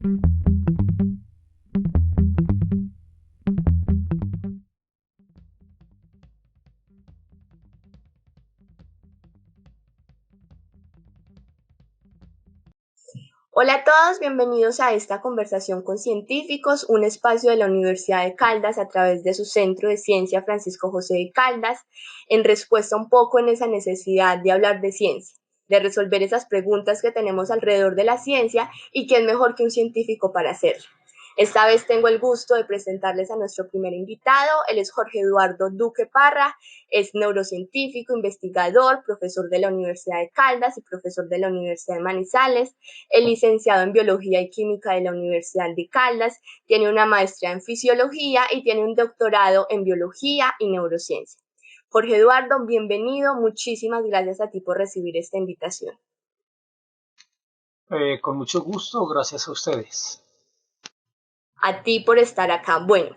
Hola a todos, bienvenidos a esta conversación con científicos, un espacio de la Universidad de Caldas a través de su Centro de Ciencia Francisco José de Caldas, en respuesta un poco en esa necesidad de hablar de ciencia, de resolver esas preguntas que tenemos alrededor de la ciencia y quién mejor que un científico para hacerlo. Esta vez tengo el gusto de presentarles a nuestro primer invitado. Él es Jorge Eduardo Duque Parra, es neurocientífico, investigador, profesor de la Universidad de Caldas y profesor de la Universidad de Manizales. Es licenciado en Biología y Química de la Universidad de Caldas, tiene una maestría en Fisiología y tiene un doctorado en Biología y Neurociencia. Jorge Eduardo, bienvenido. Muchísimas gracias a ti por recibir esta invitación. Con mucho gusto, gracias a ustedes. A ti por estar acá. Bueno,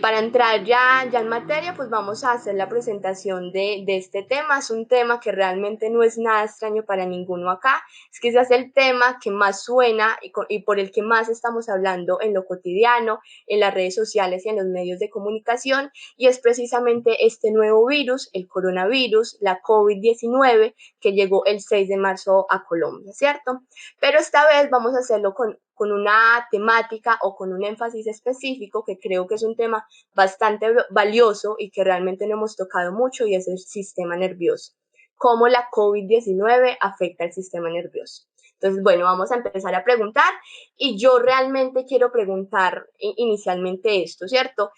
para entrar ya en materia, pues vamos a hacer la presentación de este tema. Es un tema que realmente no es nada extraño para ninguno acá. Es que es el tema que más suena y por el que más estamos hablando en lo cotidiano, en las redes sociales y en los medios de comunicación. Y es precisamente este nuevo virus, el coronavirus, la COVID-19, que llegó el 6 de marzo a Colombia, ¿cierto? Pero esta vez vamos a hacerlo con una temática o con un énfasis específico que creo que es un tema bastante valioso y que realmente no hemos tocado mucho, y es el sistema nervioso. Cómo la COVID-19 afecta al sistema nervioso. Entonces, bueno, vamos a empezar a preguntar y yo realmente quiero preguntar inicialmente esto, ¿cierto?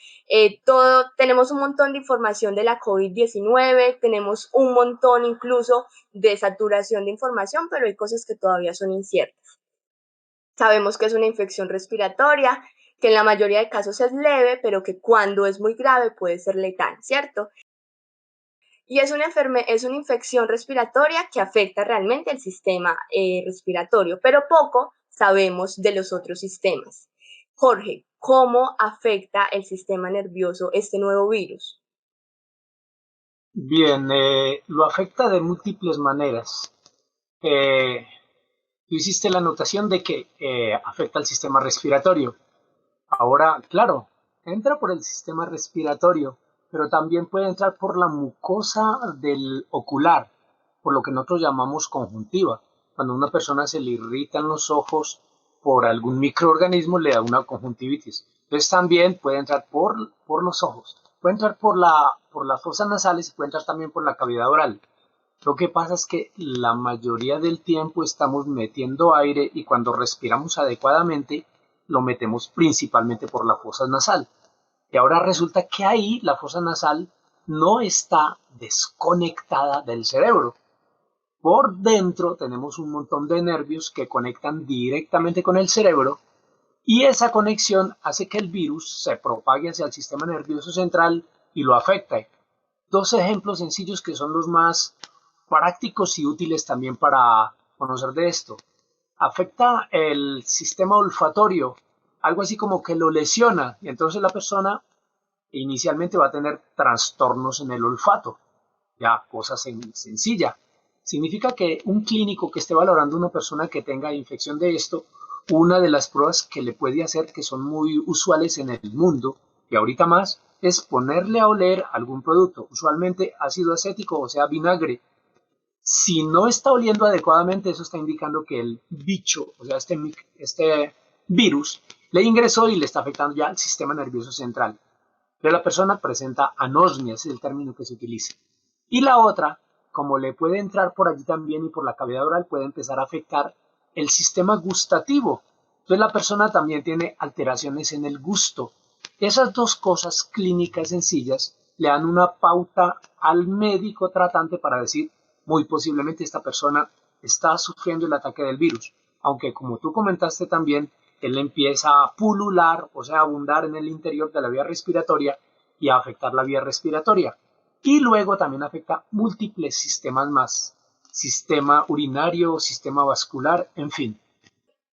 Tenemos un montón de información de la COVID-19, tenemos un montón incluso de saturación de información, pero hay cosas que todavía son inciertas. Sabemos que es una infección respiratoria, que en la mayoría de casos es leve, pero que cuando es muy grave puede ser letal, ¿cierto? Y es una infección respiratoria que afecta realmente el sistema respiratorio, pero poco sabemos de los otros sistemas. Jorge, ¿cómo afecta el sistema nervioso este nuevo virus? Bien, lo afecta de múltiples maneras. Tú hiciste la anotación de que afecta al sistema respiratorio. Ahora, claro, entra por el sistema respiratorio, pero también puede entrar por la mucosa del ocular, por lo que nosotros llamamos conjuntiva. Cuando a una persona se le irritan los ojos por algún microorganismo, le da una conjuntivitis. Entonces también puede entrar por los ojos, puede entrar por las fosas nasales y puede entrar también por la cavidad oral. Lo que pasa es que la mayoría del tiempo estamos metiendo aire y cuando respiramos adecuadamente lo metemos principalmente por la fosa nasal. Y ahora resulta que ahí la fosa nasal no está desconectada del cerebro. Por dentro tenemos un montón de nervios que conectan directamente con el cerebro y esa conexión hace que el virus se propague hacia el sistema nervioso central y lo afecte. Dos ejemplos sencillos que son los más prácticos y útiles también para conocer de esto. Afecta el sistema olfatorio, algo así como que lo lesiona y entonces la persona inicialmente va a tener trastornos en el olfato, ya cosa sencilla. Significa que un clínico que esté valorando a una persona que tenga infección de esto, una de las pruebas que le puede hacer, que son muy usuales en el mundo y ahorita más, es ponerle a oler algún producto, usualmente ácido acético, o sea, vinagre. Si no está oliendo adecuadamente, eso está indicando que el bicho, o sea, este virus, le ingresó y le está afectando ya al sistema nervioso central. Pero la persona presenta anosmia, ese es el término que se utiliza. Y la otra, como le puede entrar por allí también y por la cavidad oral, puede empezar a afectar el sistema gustativo. Entonces la persona también tiene alteraciones en el gusto. Esas dos cosas clínicas sencillas le dan una pauta al médico tratante para decir, muy posiblemente esta persona está sufriendo el ataque del virus. Aunque como tú comentaste también, él empieza a pulular, o sea, a abundar en el interior de la vía respiratoria y a afectar la vía respiratoria. Y luego también afecta múltiples sistemas más, sistema urinario, sistema vascular, en fin.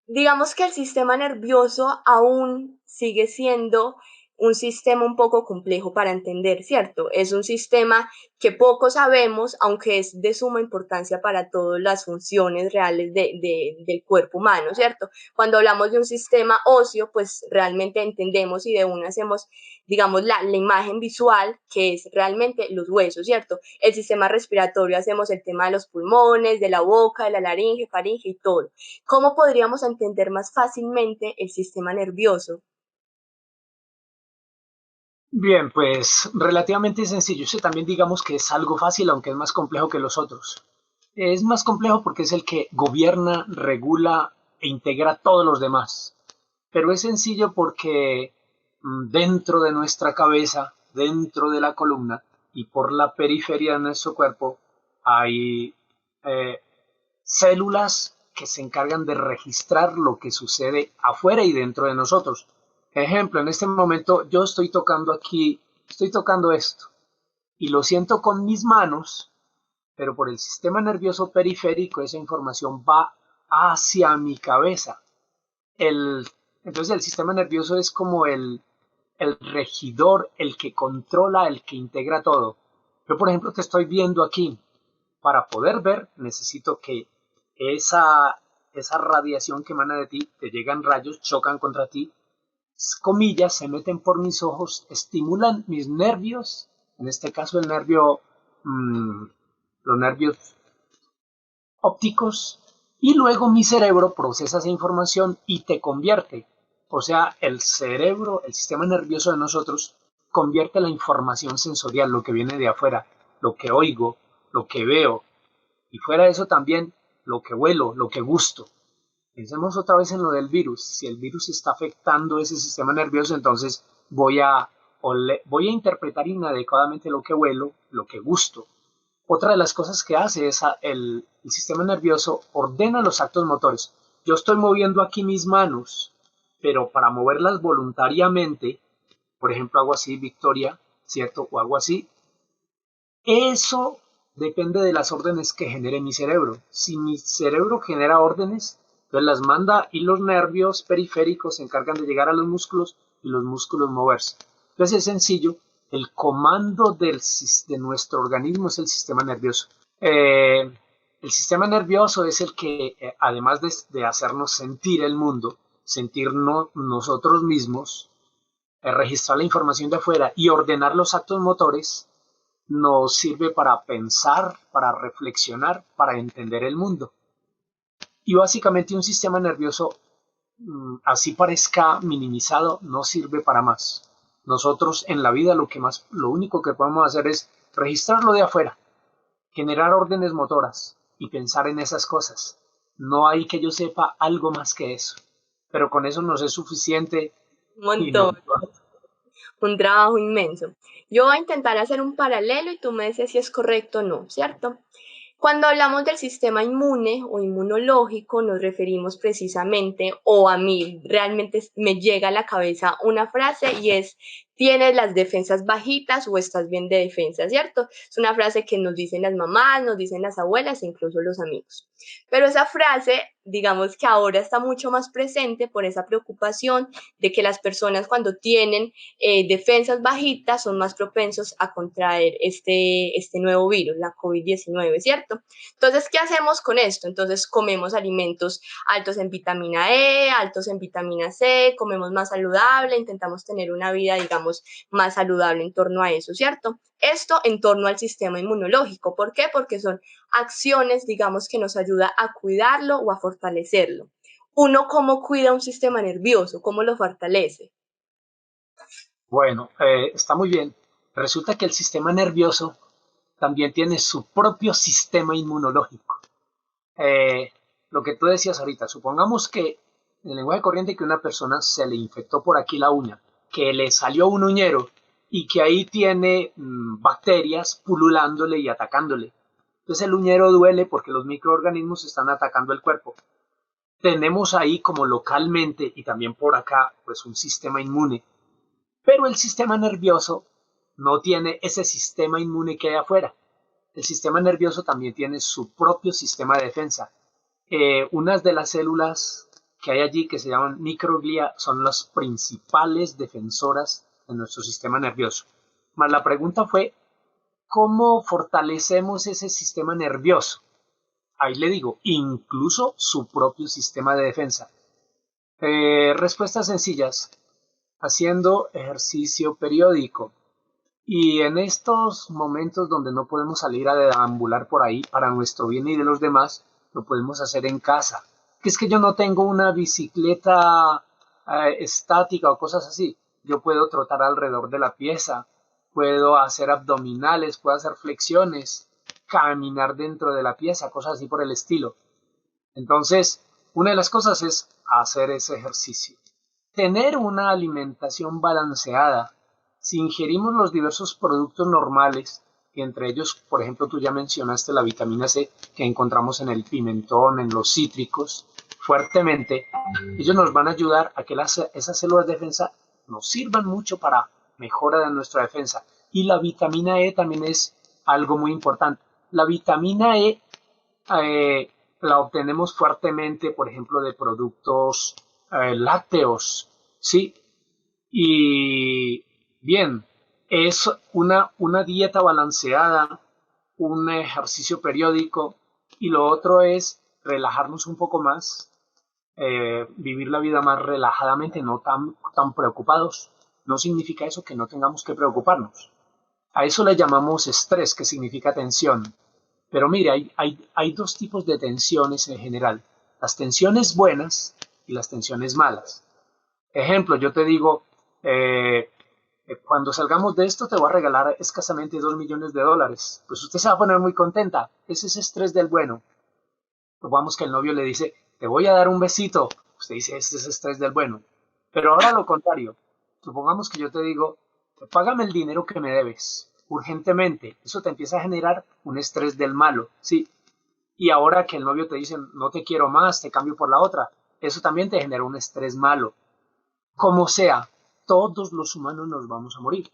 Digamos que el sistema nervioso aún sigue siendo un sistema un poco complejo para entender, ¿cierto? Es un sistema que poco sabemos, aunque es de suma importancia para todas las funciones reales del cuerpo humano, ¿cierto? Cuando hablamos de un sistema óseo, pues realmente entendemos y de una hacemos, digamos, la imagen visual, que es realmente los huesos, ¿cierto? El sistema respiratorio, hacemos el tema de los pulmones, de la boca, de la laringe, faringe y todo. ¿Cómo podríamos entender más fácilmente el sistema nervioso? Bien, pues relativamente sencillo. Ese también digamos que es algo fácil, aunque es más complejo que los otros. Es más complejo porque es el que gobierna, regula e integra a todos los demás. Pero es sencillo porque dentro de nuestra cabeza, dentro de la columna y por la periferia de nuestro cuerpo hay eh, células que se encargan de registrar lo que sucede afuera y dentro de nosotros. Ejemplo, en este momento yo estoy tocando aquí, estoy tocando esto y lo siento con mis manos, pero por el sistema nervioso periférico esa información va hacia mi cabeza. El, entonces el sistema nervioso es como el regidor, el que controla, el que integra todo. Yo, por ejemplo, te estoy viendo aquí. Para poder ver, necesito que esa, esa radiación que emana de ti, te llegan rayos, chocan contra ti, comillas, se meten por mis ojos, estimulan mis nervios, en este caso el nervio, mmm, los nervios ópticos, y luego mi cerebro procesa esa información y te convierte. O sea, el cerebro, el sistema nervioso de nosotros, convierte la información sensorial, lo que viene de afuera, lo que oigo, lo que veo, y fuera de eso también lo que huelo, lo que gusto. Pensemos otra vez en lo del virus. Si el virus está afectando ese sistema nervioso, entonces voy a interpretar inadecuadamente lo que huelo, lo que gusto. Otra de las cosas que hace es el sistema nervioso ordena los actos motores. Yo estoy moviendo aquí mis manos, pero para moverlas voluntariamente, por ejemplo, hago así, Victoria, ¿cierto? O hago así. Eso depende de las órdenes que genere mi cerebro. Si mi cerebro genera órdenes, entonces las manda y los nervios periféricos se encargan de llegar a los músculos y los músculos moverse. Entonces es sencillo, el comando de nuestro organismo es el sistema nervioso. El sistema nervioso es el que, además de hacernos sentir el mundo, sentirnos nosotros mismos, registrar la información de afuera y ordenar los actos motores, nos sirve para pensar, para reflexionar, para entender el mundo. Y básicamente un sistema nervioso, así parezca minimizado, no sirve para más. Nosotros en la vida lo único que podemos hacer es registrarlo de afuera, generar órdenes motoras y pensar en esas cosas. No hay que yo sepa algo más que eso. Pero con eso nos es suficiente Un y no. montón, un trabajo inmenso. Yo voy a intentar hacer un paralelo y tú me dices si es correcto o no, ¿cierto? Cuando hablamos del sistema inmune o inmunológico, nos referimos precisamente, o a mí realmente me llega a la cabeza una frase y es, tienes las defensas bajitas o estás bien de defensa, ¿cierto? Es una frase que nos dicen las mamás, nos dicen las abuelas e incluso los amigos. Pero esa frase, digamos que ahora está mucho más presente por esa preocupación de que las personas cuando tienen defensas bajitas son más propensos a contraer este nuevo virus, la COVID-19, ¿cierto? Entonces, ¿qué hacemos con esto? Entonces, comemos alimentos altos en vitamina E, altos en vitamina C, comemos más saludable, intentamos tener una vida, digamos, más saludable en torno a eso, ¿cierto? Esto en torno al sistema inmunológico. ¿Por qué? Porque son acciones, digamos, que nos ayuda a cuidarlo o a fortalecerlo. Uno, ¿cómo cuida un sistema nervioso? ¿Cómo lo fortalece? Bueno, está muy bien. Resulta que el sistema nervioso también tiene su propio sistema inmunológico. Eh, lo que tú decías ahorita, supongamos que en el lenguaje corriente que una persona se le infectó por aquí la uña, que le salió un uñero y que ahí tiene bacterias pululándole y atacándole. Entonces el uñero duele porque los microorganismos están atacando el cuerpo. Tenemos ahí como localmente y también por acá pues un sistema inmune, pero el sistema nervioso no tiene ese sistema inmune que hay afuera. El sistema nervioso también tiene su propio sistema de defensa. Unas de las células que hay allí que se llaman microglia son las principales defensoras en nuestro sistema nervioso. Mas la pregunta fue, ¿cómo fortalecemos ese sistema nervioso? Ahí le digo, incluso su propio sistema de defensa. Respuestas sencillas, haciendo ejercicio periódico. Y en estos momentos donde no podemos salir a deambular por ahí para nuestro bien y de los demás, lo podemos hacer en casa. Que es que yo no tengo una bicicleta estática o cosas así. Yo puedo trotar alrededor de la pieza, puedo hacer abdominales, puedo hacer flexiones, caminar dentro de la pieza, cosas así por el estilo. Entonces, una de las cosas es hacer ese ejercicio. Tener una alimentación balanceada. Si ingerimos los diversos productos normales, y entre ellos, por ejemplo, tú ya mencionaste la vitamina C que encontramos en el pimentón, en los cítricos, fuertemente, ellos nos van a ayudar a que esas células de defensa nos sirvan mucho para mejora de nuestra defensa. Y la vitamina E también es algo muy importante. La vitamina E la obtenemos fuertemente, por ejemplo, de productos lácteos, ¿sí? Y bien, es una dieta balanceada, un ejercicio periódico y lo otro es relajarnos un poco más, vivir la vida más relajadamente, no tan preocupados. No significa eso que no tengamos que preocuparnos. A eso le llamamos estrés, que significa tensión. Pero mire, hay dos tipos de tensiones en general. Las tensiones buenas y las tensiones malas. Ejemplo, yo te digo, cuando salgamos de esto te voy a regalar escasamente $2 millones. Pues usted se va a poner muy contenta. Ese es estrés del bueno. Supongamos que el novio le dice, te voy a dar un besito. Usted dice, ese es estrés del bueno. Pero ahora lo contrario. Supongamos que yo te digo, págame el dinero que me debes urgentemente. Eso te empieza a generar un estrés del malo, ¿sí? Y ahora que el novio te dice, no te quiero más, te cambio por la otra, eso también te genera un estrés malo. Como sea, todos los humanos nos vamos a morir.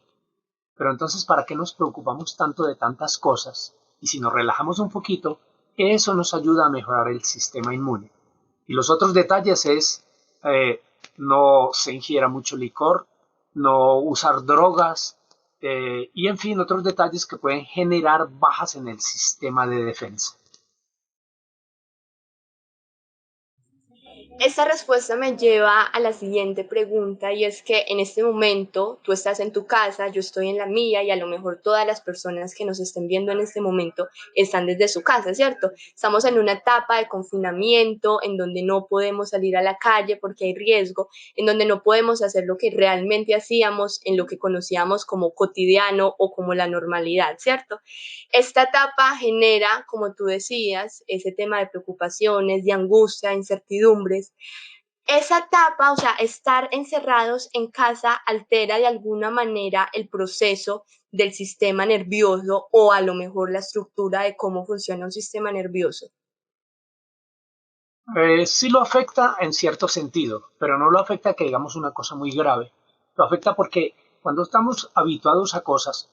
Pero entonces, ¿para qué nos preocupamos tanto de tantas cosas? Y si nos relajamos un poquito, eso nos ayuda a mejorar el sistema inmune. Y los otros detalles es, no se ingiera mucho licor, no usar drogas, y en fin, otros detalles que pueden generar bajas en el sistema de defensa. Esta respuesta me lleva a la siguiente pregunta y es que en este momento tú estás en tu casa, yo estoy en la mía y a lo mejor todas las personas que nos estén viendo en este momento están desde su casa, ¿cierto? Estamos en una etapa de confinamiento en donde no podemos salir a la calle porque hay riesgo, en donde no podemos hacer lo que realmente hacíamos en lo que conocíamos como cotidiano o como la normalidad, ¿cierto? Esta etapa genera, como tú decías, ese tema de preocupaciones, de angustia, de incertidumbres. Esa etapa, o sea, estar encerrados en casa altera de alguna manera el proceso del sistema nervioso o a lo mejor la estructura de cómo funciona un sistema nervioso. Sí lo afecta en cierto sentido, pero no lo afecta que digamos una cosa muy grave. Lo afecta porque cuando estamos habituados a cosas,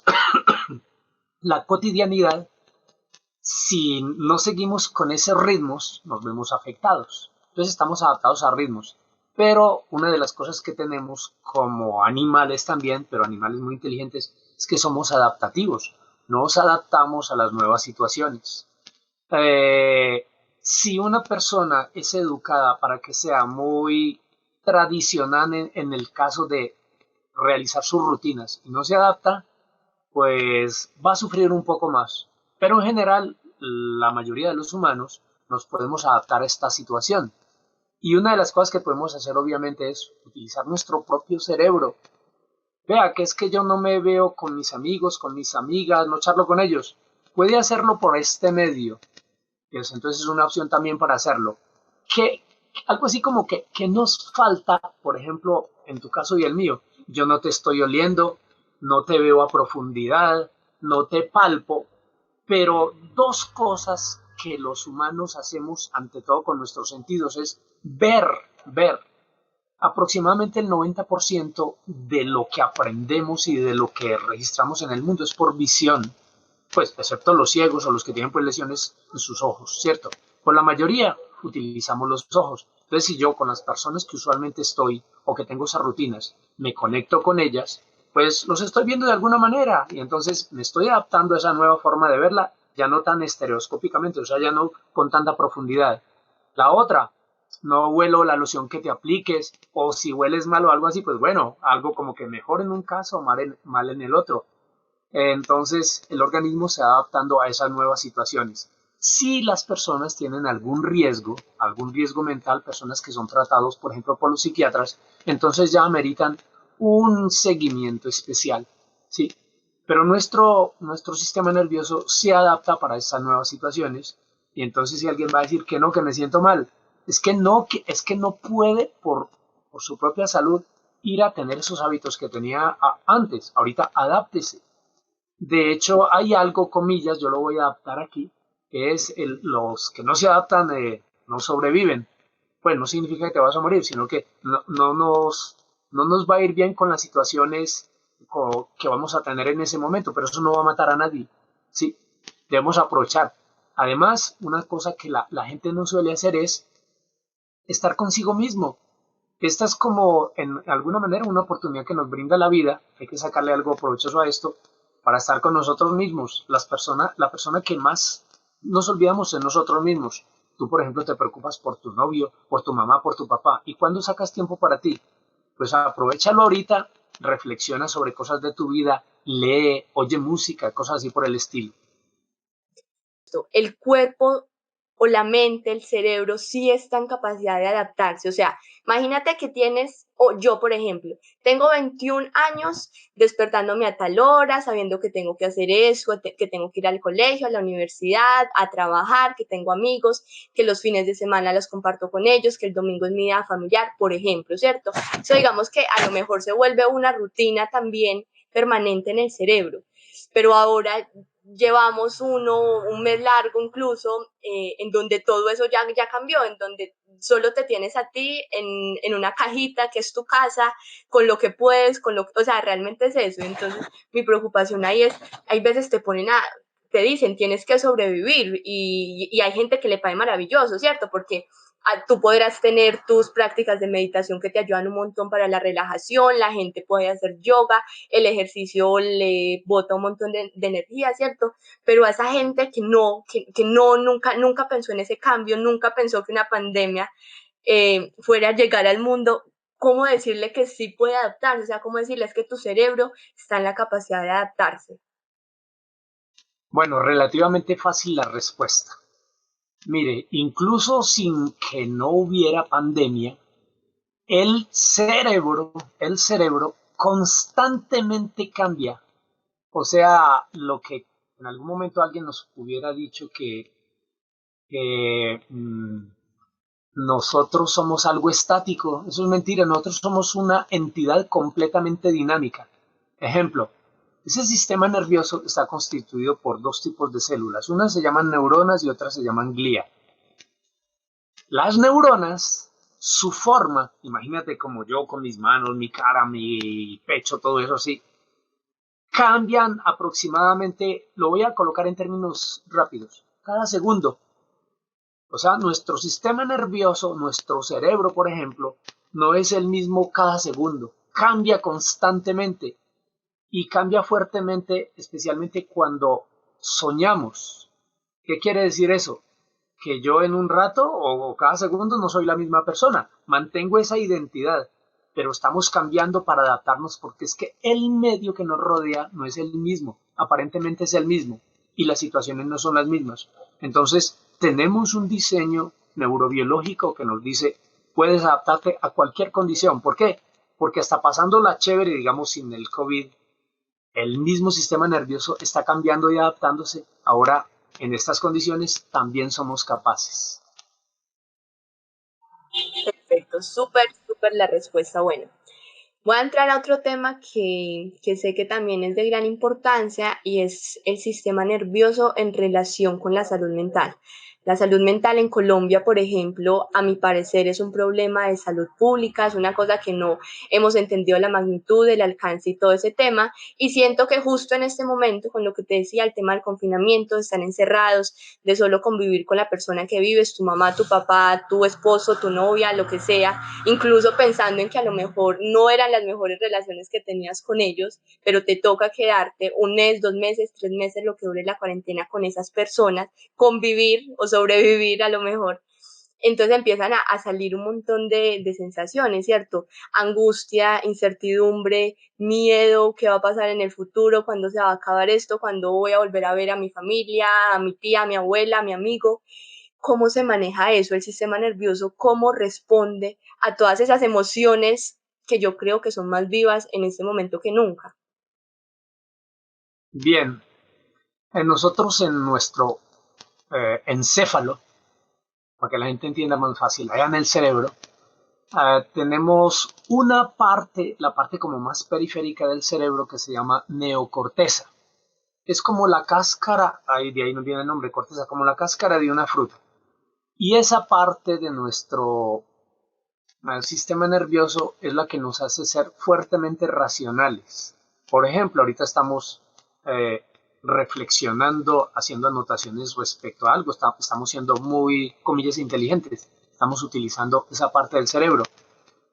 la cotidianidad, si no seguimos con esos ritmos, nos vemos afectados. Entonces estamos adaptados a ritmos. Pero una de las cosas que tenemos como animales también, pero animales muy inteligentes, es que somos adaptativos. Nos adaptamos a las nuevas situaciones. Si una persona es educada para que sea muy tradicional en el caso de realizar sus rutinas y no se adapta, pues va a sufrir un poco más. Pero en general, la mayoría de los humanos nos podemos adaptar a esta situación. Y una de las cosas que podemos hacer obviamente es utilizar nuestro propio cerebro. Vea, que es que yo no me veo con mis amigos, con mis amigas, no charlo con ellos. Puede hacerlo por este medio. Entonces es una opción también para hacerlo. Que, algo así como que nos falta, por ejemplo, en tu caso y el mío. Yo no te estoy oliendo, no te veo a profundidad, no te palpo, pero dos cosas que los humanos hacemos ante todo con nuestros sentidos es ver. Aproximadamente el 90% de lo que aprendemos y de lo que registramos en el mundo es por visión, pues excepto los ciegos o los que tienen pues lesiones en sus ojos, ¿cierto? Pues la mayoría utilizamos los ojos. Entonces, si yo con las personas que usualmente estoy o que tengo esas rutinas, me conecto con ellas, pues los estoy viendo de alguna manera y entonces me estoy adaptando a esa nueva forma de verla, ya no tan estereoscópicamente, o sea, ya no con tanta profundidad. La otra, no huelo la loción que te apliques, o si hueles mal o algo así, pues bueno, algo como que mejor en un caso, mal en el otro. Entonces, el organismo se va adaptando a esas nuevas situaciones. Si las personas tienen algún riesgo mental, personas que son tratados, por ejemplo, por los psiquiatras, entonces ya ameritan un seguimiento especial, ¿sí? Pero nuestro sistema nervioso se adapta para esas nuevas situaciones y entonces si alguien va a decir que no, que me siento mal, es que no puede por su propia salud ir a tener esos hábitos que tenía antes. Ahorita adáptese. De hecho, hay algo, comillas, yo lo voy a adaptar aquí, que es los que no se adaptan no sobreviven. Pues no significa que te vas a morir, sino que no nos va a ir bien con las situaciones que vamos a tener en ese momento, pero eso no va a matar a nadie. Sí, debemos aprovechar. Además, una cosa que la gente no suele hacer es estar consigo mismo. Esta es como, en alguna manera, una oportunidad que nos brinda la vida. Hay que sacarle algo provechoso a esto para estar con nosotros mismos. La persona que más nos olvidamos es nosotros mismos. Tú, por ejemplo, te preocupas por tu novio, por tu mamá, por tu papá. ¿Y cuándo sacas tiempo para ti? Pues aprovéchalo ahorita, reflexiona sobre cosas de tu vida, lee, oye música, cosas así por el estilo. El cuerpo o la mente, el cerebro, sí está en capacidad de adaptarse. O sea, imagínate que tienes, o yo, por ejemplo, tengo 21 años despertándome a tal hora, sabiendo que tengo que hacer eso, que tengo que ir al colegio, a la universidad, a trabajar, que tengo amigos, que los fines de semana los comparto con ellos, que el domingo es mi día familiar, por ejemplo, ¿cierto? Eso digamos que a lo mejor se vuelve una rutina también permanente en el cerebro. Pero ahora llevamos un mes largo incluso, en donde todo eso ya cambió, en donde solo te tienes a ti en una cajita que es tu casa, con lo que puedes, o sea, realmente es eso. Entonces, mi preocupación ahí es, hay veces te dicen, tienes que sobrevivir y hay gente que le parece maravilloso, ¿cierto? Porque tú podrás tener tus prácticas de meditación que te ayudan un montón para la relajación, la gente puede hacer yoga, el ejercicio le bota un montón de energía, ¿cierto? Pero a esa gente que no, nunca pensó en ese cambio, nunca pensó que una pandemia fuera a llegar al mundo, ¿cómo decirle que sí puede adaptarse? O sea, ¿cómo decirles que tu cerebro está en la capacidad de adaptarse? Bueno, relativamente fácil la respuesta. Mire, incluso sin que no hubiera pandemia, el cerebro constantemente cambia. O sea, lo que en algún momento alguien nos hubiera dicho que nosotros somos algo estático, eso es mentira, nosotros somos una entidad completamente dinámica. Ejemplo, ese sistema nervioso está constituido por dos tipos de células, unas se llaman neuronas y otras se llaman glía. Las neuronas, su forma, imagínate como yo con mis manos, mi cara, mi pecho, todo eso así, cambian aproximadamente, lo voy a colocar en términos rápidos, cada segundo. O sea, nuestro sistema nervioso, nuestro cerebro, por ejemplo, no es el mismo cada segundo, cambia constantemente y cambia fuertemente, especialmente cuando soñamos. ¿Qué quiere decir eso? Que yo en un rato o cada segundo no soy la misma persona, mantengo esa identidad, pero estamos cambiando para adaptarnos porque es que el medio que nos rodea no es el mismo, aparentemente es el mismo y las situaciones no son las mismas. Entonces, tenemos un diseño neurobiológico que nos dice, puedes adaptarte a cualquier condición. ¿Por qué? Porque hasta pasando la chévere, digamos, sin el COVID, el mismo sistema nervioso está cambiando y adaptándose. Ahora, en estas condiciones, también somos capaces. Perfecto, súper la respuesta. Bueno, voy a entrar a otro tema que sé que también es de gran importancia y es el sistema nervioso en relación con la salud mental. La salud mental en Colombia, por ejemplo, a mi parecer es un problema de salud pública, es una cosa que no hemos entendido la magnitud, el alcance y todo ese tema. Y siento que justo en este momento, con lo que te decía, el tema del confinamiento, de estar encerrados, de solo convivir con la persona que vives, tu mamá, tu papá, tu esposo, tu novia, lo que sea, incluso pensando en que a lo mejor no eran las mejores relaciones que tenías con ellos, pero te toca quedarte un mes, 2 meses, 3 meses, lo que dure la cuarentena con esas personas, convivir o sobrevivir a lo mejor. Entonces empiezan a salir un montón de sensaciones, ¿cierto? Angustia, incertidumbre, miedo, qué va a pasar en el futuro, cuándo se va a acabar esto, cuándo voy a volver a ver a mi familia, a mi tía, a mi abuela, a mi amigo. ¿Cómo se maneja eso, el sistema nervioso? ¿Cómo responde a todas esas emociones que yo creo que son más vivas en este momento que nunca? Bien, nosotros en nuestro encéfalo, para que la gente entienda más fácil, allá en el cerebro, tenemos una parte, la parte como más periférica del cerebro que se llama neocorteza. Es como la cáscara, ahí de ahí nos viene el nombre, corteza, como la cáscara de una fruta. Y esa parte de nuestro sistema nervioso es la que nos hace ser fuertemente racionales. Por ejemplo, ahorita estamos reflexionando, haciendo anotaciones respecto a algo, estamos siendo muy, comillas, inteligentes, estamos utilizando esa parte del cerebro.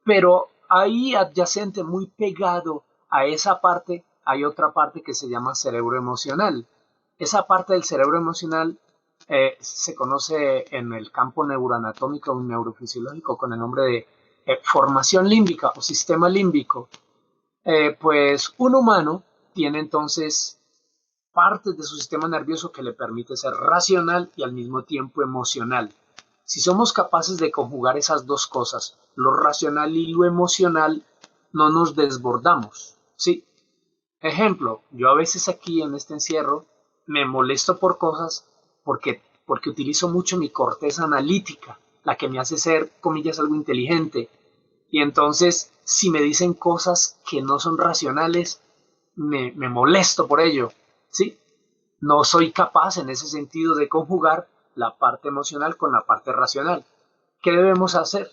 Pero ahí adyacente, muy pegado a esa parte, hay otra parte que se llama cerebro emocional. Esa parte del cerebro emocional se conoce en el campo neuroanatómico o neurofisiológico con el nombre de formación límbica o sistema límbico. Pues un humano tiene entonces partes de su sistema nervioso que le permite ser racional y al mismo tiempo emocional. Si somos capaces de conjugar esas dos cosas, lo racional y lo emocional, no nos desbordamos. Sí. Ejemplo, yo a veces aquí en este encierro me molesto por cosas porque utilizo mucho mi corteza analítica, la que me hace ser, comillas, algo inteligente. Y entonces, si me dicen cosas que no son racionales, me molesto por ello. ¿Sí? No soy capaz en ese sentido de conjugar la parte emocional con la parte racional. ¿Qué debemos hacer?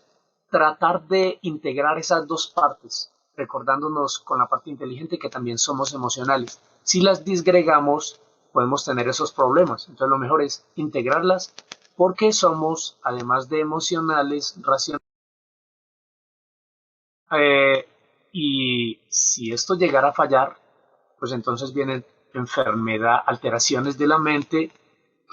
Tratar de integrar esas dos partes, recordándonos con la parte inteligente que también somos emocionales. Si las disgregamos, podemos tener esos problemas. Entonces lo mejor es integrarlas porque somos, además de emocionales, racionales. Y si esto llegara a fallar, pues entonces vienen enfermedad, alteraciones de la mente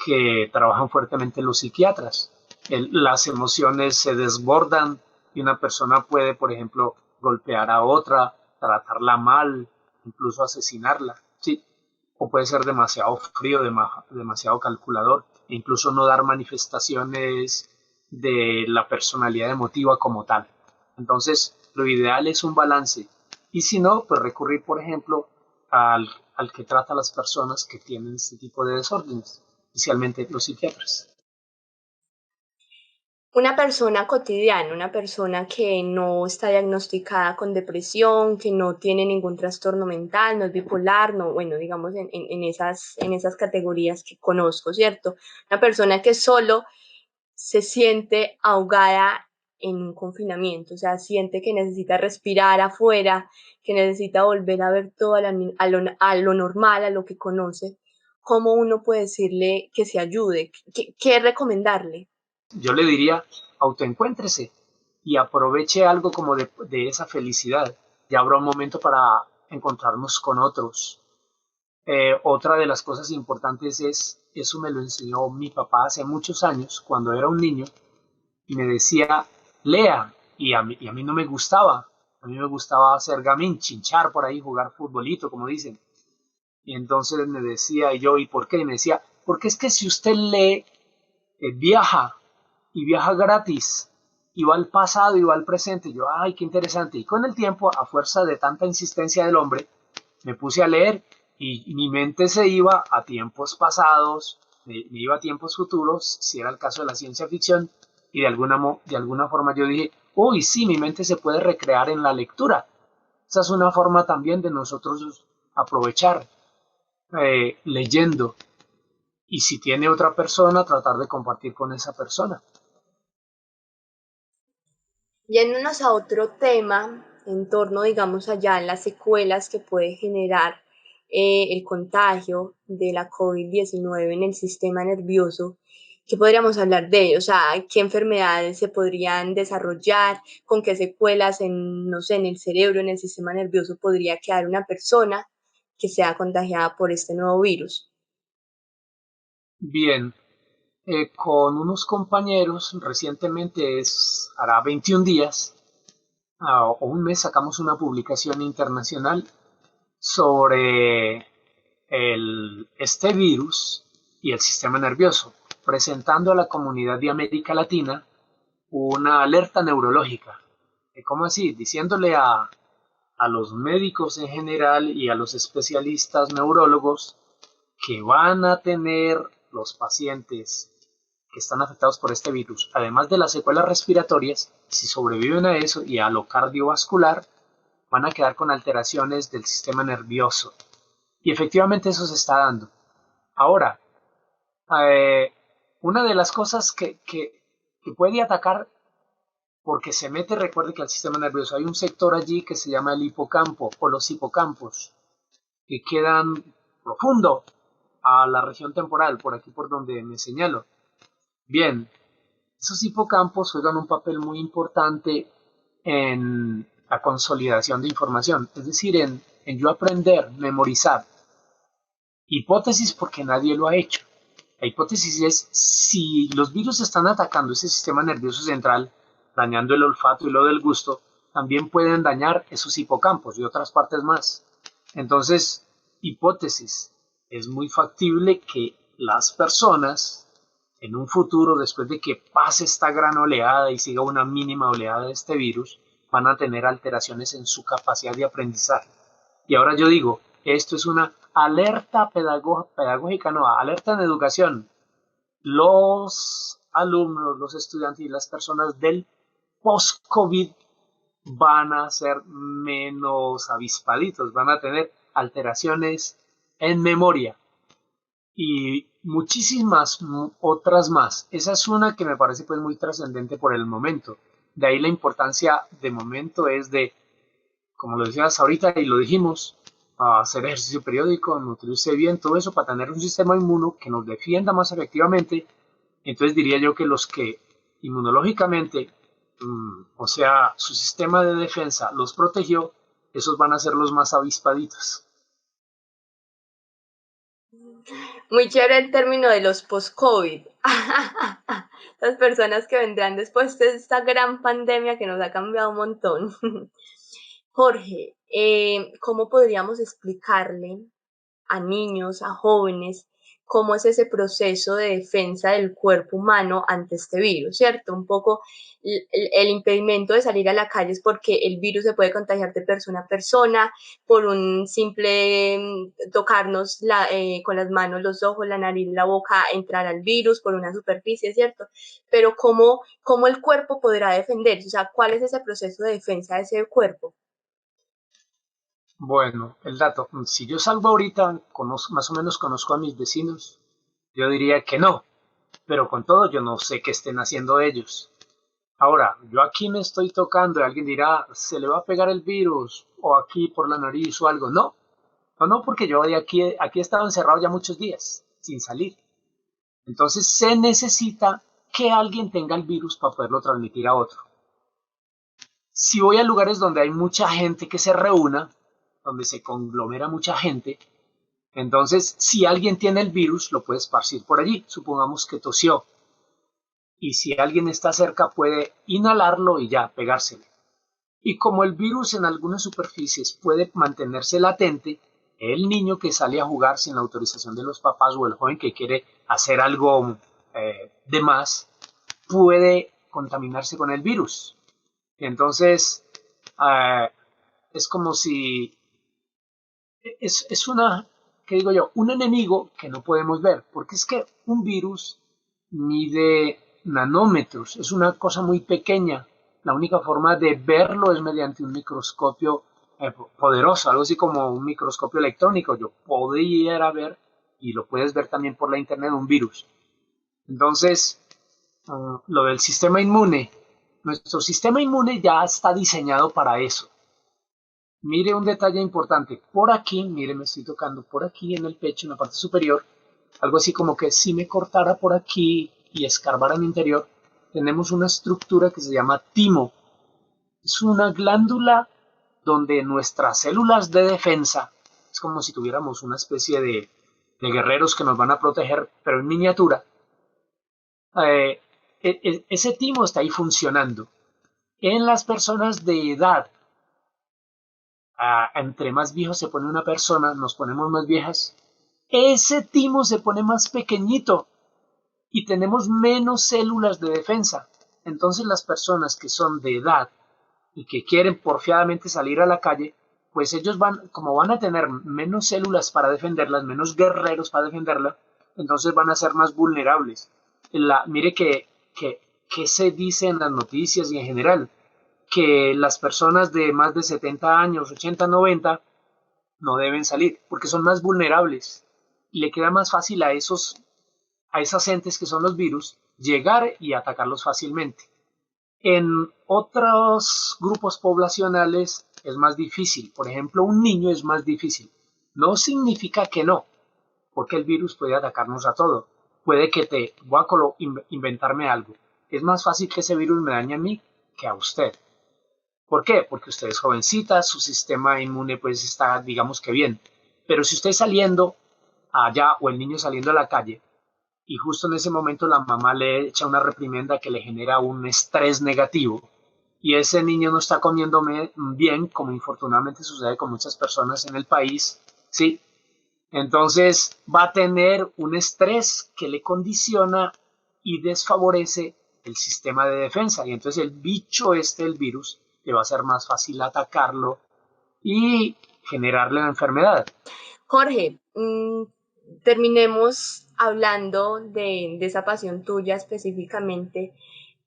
que trabajan fuertemente los psiquiatras. Las emociones se desbordan y una persona puede, por ejemplo, golpear a otra, tratarla mal, incluso asesinarla, ¿sí? O puede ser demasiado frío, demasiado calculador, e incluso no dar manifestaciones de la personalidad emotiva como tal. Entonces, lo ideal es un balance. Y si no, pues recurrir, por ejemplo, al que trata a las personas que tienen este tipo de desórdenes, especialmente los psiquiatras. Una persona cotidiana, una persona que no está diagnosticada con depresión, que no tiene ningún trastorno mental, no es bipolar, no, bueno, digamos en esas categorías que conozco, ¿cierto? Una persona que solo se siente ahogada en un confinamiento, o sea, siente que necesita respirar afuera, que necesita volver a ver todo a lo normal, a lo que conoce. ¿Cómo uno puede decirle que se ayude? ¿Qué recomendarle? Yo le diría, autoencuéntrese y aproveche algo como de esa felicidad. Ya habrá un momento para encontrarnos con otros. Otra de las cosas importantes es, eso me lo enseñó mi papá hace muchos años, cuando era un niño, y me decía, lea, y a mí no me gustaba. A mí me gustaba hacer gamín, chinchar por ahí, jugar futbolito, como dicen. Y entonces me decía, y yo, ¿y por qué? Y me decía, porque es que si usted lee, viaja, y viaja gratis, y va al pasado y va al presente. Y yo, ay, qué interesante. Y con el tiempo, a fuerza de tanta insistencia del hombre, me puse a leer y mi mente se iba a tiempos pasados, me iba a tiempos futuros, si era el caso de la ciencia ficción, y de alguna forma yo dije, uy, sí, mi mente se puede recrear en la lectura. Esa es una forma también de nosotros aprovechar leyendo. y si tiene otra persona, tratar de compartir con esa persona. Yéndonos a otro tema, en torno, digamos, allá en las secuelas que puede generar el contagio de la COVID-19 en el sistema nervioso, ¿qué podríamos hablar de ello? O sea, ¿qué enfermedades se podrían desarrollar? ¿Con qué secuelas en, no sé, en el cerebro, en el sistema nervioso podría quedar una persona que sea contagiada por este nuevo virus? Bien, con unos compañeros, recientemente hará 21 días o un mes, sacamos una publicación internacional sobre este virus y el sistema nervioso, presentando a la comunidad de América Latina una alerta neurológica. ¿Cómo así? Diciéndole a los médicos en general y a los especialistas neurólogos que van a tener los pacientes que están afectados por este virus, además de las secuelas respiratorias, si sobreviven a eso y a lo cardiovascular, van a quedar con alteraciones del sistema nervioso. Y efectivamente eso se está dando. Ahora, eh, una de las cosas que puede atacar, porque se mete, recuerde que al sistema nervioso hay un sector allí que se llama el hipocampo o los hipocampos, que quedan profundo a la región temporal, por aquí por donde me señalo. Bien, esos hipocampos juegan un papel muy importante en la consolidación de información, es decir, en yo aprender, memorizar. Hipótesis porque nadie lo ha hecho. La hipótesis es si los virus están atacando ese sistema nervioso central, dañando el olfato y lo del gusto, también pueden dañar esos hipocampos y otras partes más. Entonces, hipótesis, es muy factible que las personas en un futuro, después de que pase esta gran oleada y siga una mínima oleada de este virus, van a tener alteraciones en su capacidad de aprendizaje. Y ahora yo digo, esto es una alerta pedagógica, no, alerta en educación. Los alumnos, los estudiantes y las personas del post-COVID van a ser menos avispaditos, van a tener alteraciones en memoria y muchísimas otras más. Esa es una que me parece pues muy trascendente por el momento. De ahí la importancia de momento es de, como lo decías ahorita y lo dijimos, hacer ejercicio periódico, nutrirse bien, todo eso para tener un sistema inmuno que nos defienda más efectivamente. Entonces diría yo que los que inmunológicamente, o sea, su sistema de defensa los protegió, esos van a ser los más avispaditos. Muy chévere el término de los post-COVID. Las personas que vendrán después de esta gran pandemia que nos ha cambiado un montón. Jorge, ¿cómo podríamos explicarle a niños, a jóvenes, cómo es ese proceso de defensa del cuerpo humano ante este virus, ¿cierto? Un poco el impedimento de salir a la calle es porque el virus se puede contagiar de persona a persona por un simple tocarnos con las manos, los ojos, la nariz, la boca, entrar al virus por una superficie, ¿cierto? Pero ¿cómo el cuerpo podrá defenderse? O sea, ¿cuál es ese proceso de defensa de ese cuerpo? Bueno, el dato, si yo salgo ahorita, más o menos conozco a mis vecinos, yo diría que no, pero con todo yo no sé qué estén haciendo ellos. Ahora, yo aquí me estoy tocando y alguien dirá, se le va a pegar el virus o aquí por la nariz o algo. No, no, porque yo de aquí he estado encerrado ya muchos días sin salir. Entonces se necesita que alguien tenga el virus para poderlo transmitir a otro. Si voy a lugares donde hay mucha gente que se reúna, donde se conglomera mucha gente, entonces si alguien tiene el virus lo puede esparcir por allí. Supongamos que tosió. Y si alguien está cerca puede inhalarlo y ya pegárselo. Y como el virus en algunas superficies puede mantenerse latente, el niño que sale a jugar sin la autorización de los papás o el joven que quiere hacer algo de más puede contaminarse con el virus. Entonces, eh, es como si es una, ¿qué digo yo? Un enemigo que no podemos ver, porque es que un virus mide nanómetros, es una cosa muy pequeña. La única forma de verlo es mediante un microscopio poderoso, algo así como un microscopio electrónico. Yo podría ver y lo puedes ver también por la internet, un virus. Entonces, lo del sistema inmune, nuestro sistema inmune ya está diseñado para eso. Mire un detalle importante, por aquí, mire, me estoy tocando por aquí en el pecho, en la parte superior, algo así como que si me cortara por aquí y escarbara en mi interior, tenemos una estructura que se llama timo. Es una glándula donde nuestras células de defensa, es como si tuviéramos una especie de guerreros que nos van a proteger, pero en miniatura, ese timo está ahí funcionando. En las personas de edad, entre más viejo se pone una persona, nos ponemos más viejas, ese timo se pone más pequeñito y tenemos menos células de defensa. Entonces las personas que son de edad y que quieren porfiadamente salir a la calle, pues ellos como van a tener menos células para defenderlas, menos guerreros para defenderlas, entonces van a ser más vulnerables. Mire que se dice en las noticias y en general, que las personas de más de 70 años, 80, 90, no deben salir, porque son más vulnerables y le queda más fácil a esas entes que son los virus llegar y atacarlos fácilmente. En otros grupos poblacionales es más difícil. Por ejemplo, un niño es más difícil. No significa que no, porque el virus puede atacarnos a todo. Puede que voy a inventarme algo. Es más fácil que ese virus me dañe a mí que a usted. ¿Por qué? Porque usted es jovencita, su sistema inmune pues está, digamos que bien. Pero si usted saliendo allá o el niño saliendo a la calle y justo en ese momento la mamá le echa una reprimenda que le genera un estrés negativo y ese niño no está comiendo bien, como infortunadamente sucede con muchas personas en el país, ¿sí? Entonces va a tener un estrés que le condiciona y desfavorece el sistema de defensa y entonces el bicho el virus, le va a ser más fácil atacarlo y generarle la enfermedad. Jorge, terminemos hablando de esa pasión tuya específicamente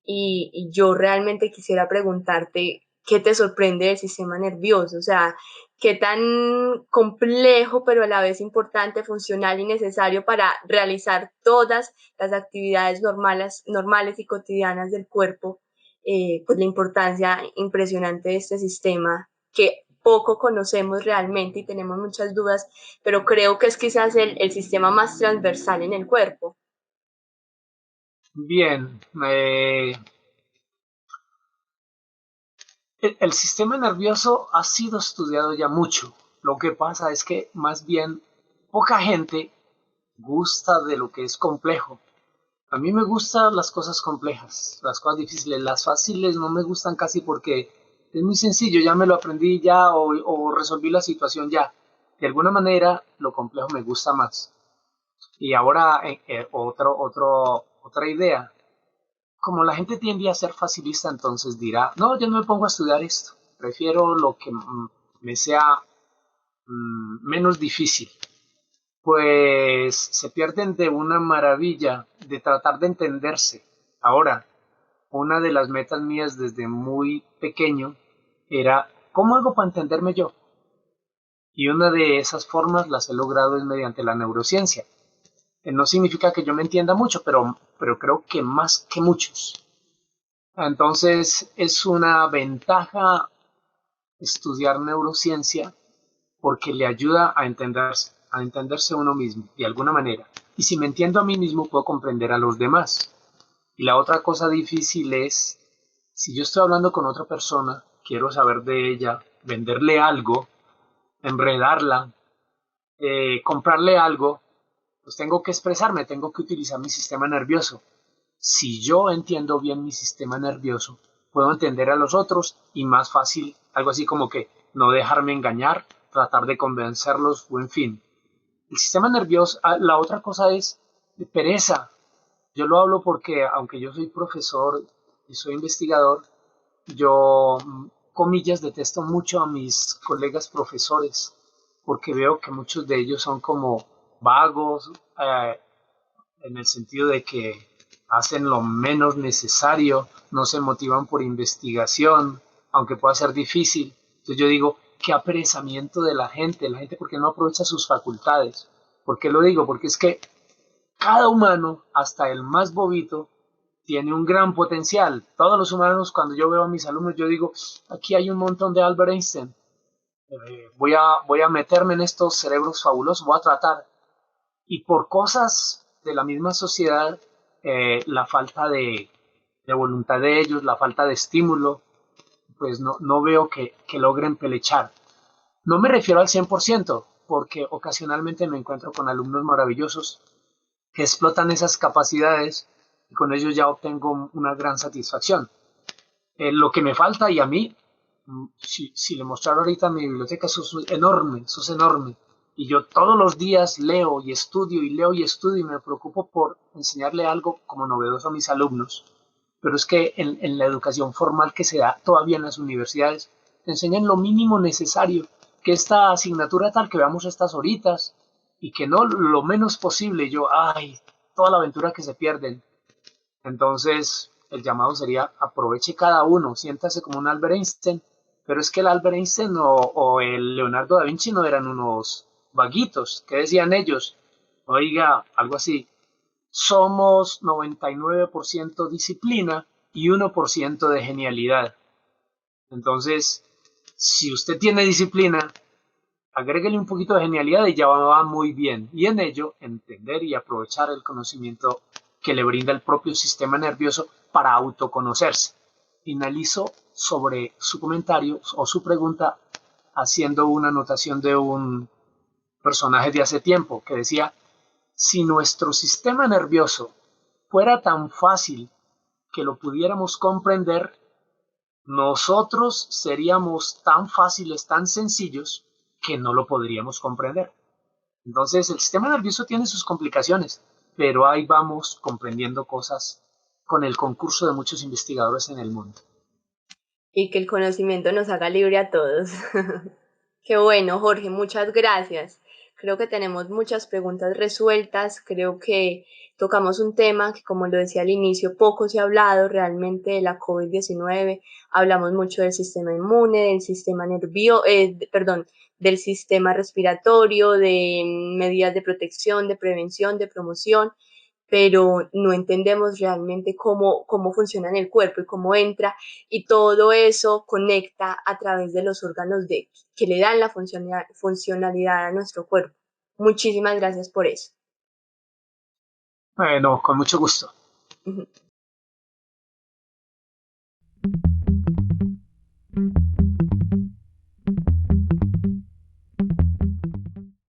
y yo realmente quisiera preguntarte qué te sorprende del sistema nervioso, o sea, qué tan complejo pero a la vez importante, funcional y necesario para realizar todas las actividades normales y cotidianas del cuerpo, pues la importancia impresionante de este sistema que poco conocemos realmente y tenemos muchas dudas, pero creo que es quizás el sistema más transversal en el cuerpo. Bien, el sistema nervioso ha sido estudiado ya mucho. Lo que pasa es que más bien poca gente gusta de lo que es complejo. A mí me gustan las cosas complejas, las cosas difíciles. Las fáciles no me gustan casi porque es muy sencillo, ya me lo aprendí ya o resolví la situación ya. De alguna manera lo complejo me gusta más. Y ahora otra idea. Como la gente tiende a ser facilista, entonces dirá, no, yo no me pongo a estudiar esto. Prefiero lo que me sea menos difícil. Pues se pierden de una maravilla de tratar de entenderse. Ahora, una de las metas mías desde muy pequeño era, ¿cómo hago para entenderme yo? Y una de esas formas las he logrado es mediante la neurociencia. No significa que yo me entienda mucho, pero creo que más que muchos. Entonces es una ventaja estudiar neurociencia porque le ayuda a entenderse uno mismo de alguna manera. Y si me entiendo a mí mismo, puedo comprender a los demás. Y la otra cosa difícil es, si yo estoy hablando con otra persona, quiero saber de ella, venderle algo, enredarla, comprarle algo, pues tengo que expresarme, tengo que utilizar mi sistema nervioso. Si yo entiendo bien mi sistema nervioso, puedo entender a los otros y más fácil, algo así como que no dejarme engañar, tratar de convencerlos o en fin. El sistema nervioso, la otra cosa es pereza. Yo lo hablo porque aunque yo soy profesor y soy investigador, yo, comillas, detesto mucho a mis colegas profesores porque veo que muchos de ellos son como vagos, en el sentido de que hacen lo menos necesario, no se motivan por investigación, aunque pueda ser difícil. Entonces yo digo, qué apresamiento de la gente porque no aprovecha sus facultades. ¿Por qué lo digo? Porque es que cada humano, hasta el más bobito, tiene un gran potencial. Todos los humanos, cuando yo veo a mis alumnos, yo digo, aquí hay un montón de Albert Einstein. Voy a meterme en estos cerebros fabulosos, voy a tratar. Y por cosas de la misma sociedad, la falta de voluntad de ellos, la falta de estímulo, pues no veo que logren pelechar. No me refiero al 100%, porque ocasionalmente me encuentro con alumnos maravillosos que explotan esas capacidades y con ellos ya obtengo una gran satisfacción. Lo que me falta y a mí, si le mostrara ahorita mi biblioteca, eso es enorme. Y yo todos los días leo y estudio y leo y estudio y me preocupo por enseñarle algo como novedoso a mis alumnos. Pero es que en la educación formal que se da todavía en las universidades, te enseñan lo mínimo necesario, que esta asignatura tal que veamos estas horitas y que no lo menos posible. Yo, ay, toda la aventura que se pierden. Entonces, el llamado sería aproveche cada uno, siéntase como un Albert Einstein, pero es que el Albert Einstein o el Leonardo da Vinci no eran unos vaguitos. ¿Qué decían ellos? Oiga, algo así, somos 99% disciplina y 1% de genialidad. Entonces, si usted tiene disciplina, agréguele un poquito de genialidad y ya va muy bien. Y en ello, entender y aprovechar el conocimiento que le brinda el propio sistema nervioso para autoconocerse. Finalizo sobre su comentario o su pregunta haciendo una anotación de un personaje de hace tiempo que decía, si nuestro sistema nervioso fuera tan fácil que lo pudiéramos comprender, nosotros seríamos tan fáciles, tan sencillos, que no lo podríamos comprender. Entonces, el sistema nervioso tiene sus complicaciones, pero ahí vamos comprendiendo cosas con el concurso de muchos investigadores en el mundo. Y que el conocimiento nos haga libre a todos. Qué bueno, Jorge, muchas gracias. Creo que tenemos muchas preguntas resueltas. Creo que tocamos un tema que, como lo decía al inicio, poco se ha hablado realmente de la COVID-19. Hablamos mucho del sistema inmune, del sistema perdón, del sistema respiratorio, de medidas de protección, de prevención, de promoción, pero no entendemos realmente cómo funciona en el cuerpo y cómo entra, y todo eso conecta a través de los órganos que le dan la funcionalidad a nuestro cuerpo. Muchísimas gracias por eso. Bueno, con mucho gusto.